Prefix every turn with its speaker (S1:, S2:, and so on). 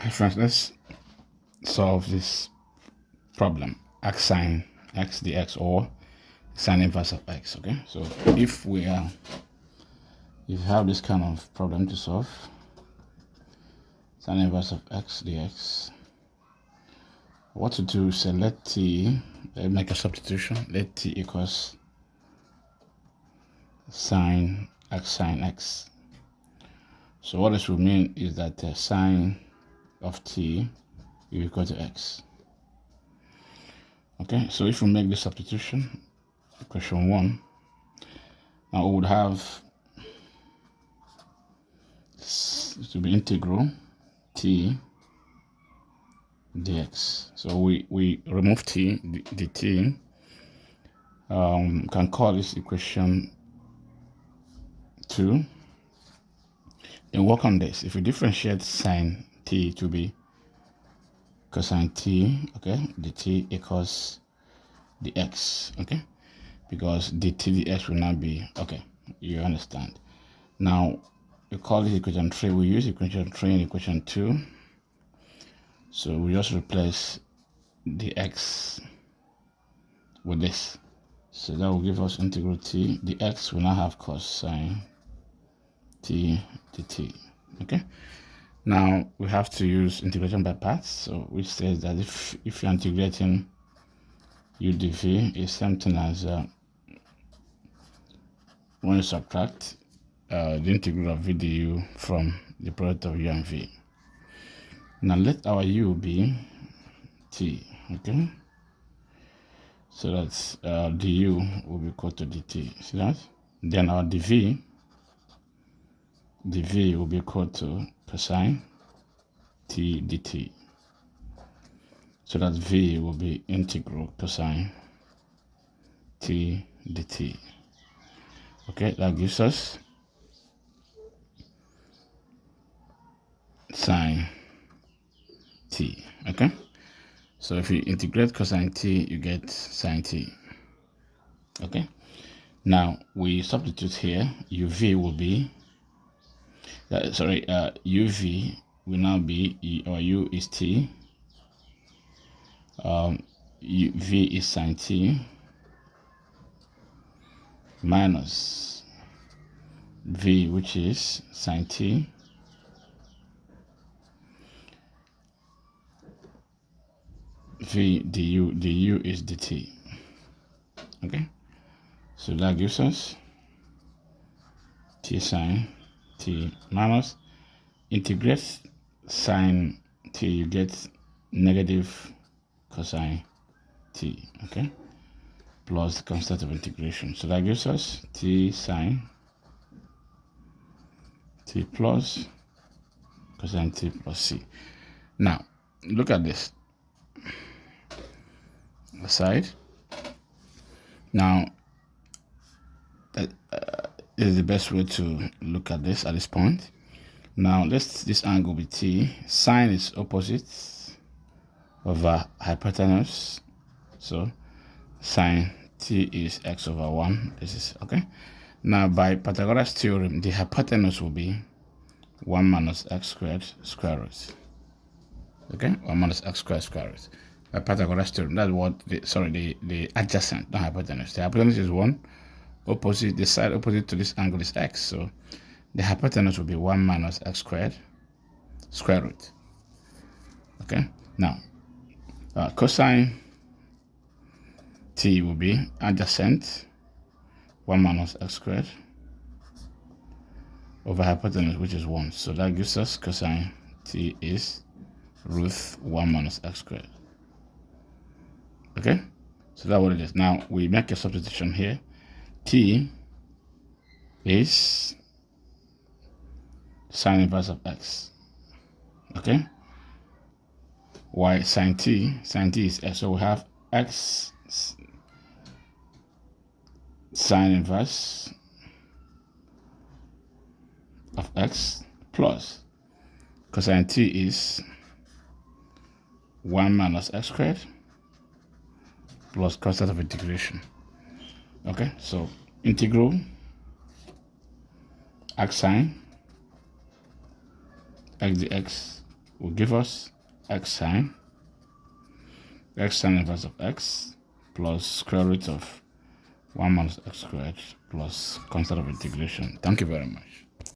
S1: Hi friends, let's solve this problem. X sine x dx or sine inverse of x. Okay, so if you have this kind of problem to solve, sine inverse of x dx, what to do is let t, make a substitution, let t equals sine x. So what this will mean is that sine of t is equal to x. Okay, so if we make this substitution, equation 1, now we would have to be integral t dx. So we remove t, the t. Can call this equation 2. Then work on this. If we differentiate sine t to be cosine t, okay, the t equals the x, okay, because the t dx will not be, okay, you understand. Now we call this equation 3. We use equation 3 and equation 2. So we just replace the x with this. So that will give us integral t. The x will now have cosine t dt. Okay. Now we have to use integration by parts. So which says that if you're integrating u dv is something as when you subtract the integral of v du from the product of u and v. Now let our u be t. Okay. So that's du will be equal to dt. See that? Then our dv will be equal to cosine t dt. So that v will be integral cosine t dt. Okay, that gives us sine t. Okay, so if you integrate cosine t, you get sine t. Okay, now we substitute here. Uv will be uv will now be, or u is t, v is sine t minus v, which is sine t, v du is dt. Okay, so that gives us t sine t minus, integrate sine t, you get negative cosine t, okay, plus the constant of integration. So that gives us t sine t plus cosine t plus c. Now look at this aside. Now that is the best way to look at this at this point. Now let's this angle be t. Sine is opposite over hypotenuse, so sine t is x over 1. This is okay. Now by Pythagoras theorem, the hypotenuse will be 1 minus x squared square root. Okay, 1 minus x squared square root. By Pythagoras theorem, that's what the adjacent, not hypotenuse. The hypotenuse is 1. Opposite, the side opposite to this angle is x, so the hypotenuse will be 1 minus x squared square root. Okay, now cosine t will be adjacent 1 minus x squared over hypotenuse, which is 1. So that gives us cosine t is root 1 minus x squared. Okay, so that's what it is. Now we make a substitution here. T is sine inverse of x. Okay, why sine t is x, so we have x sine inverse of x plus cosine t is 1 minus x squared plus constant of integration. Okay, so integral arc sine x dx will give us x sine inverse of x plus square root of 1 minus x squared plus constant of integration. Thank you very much.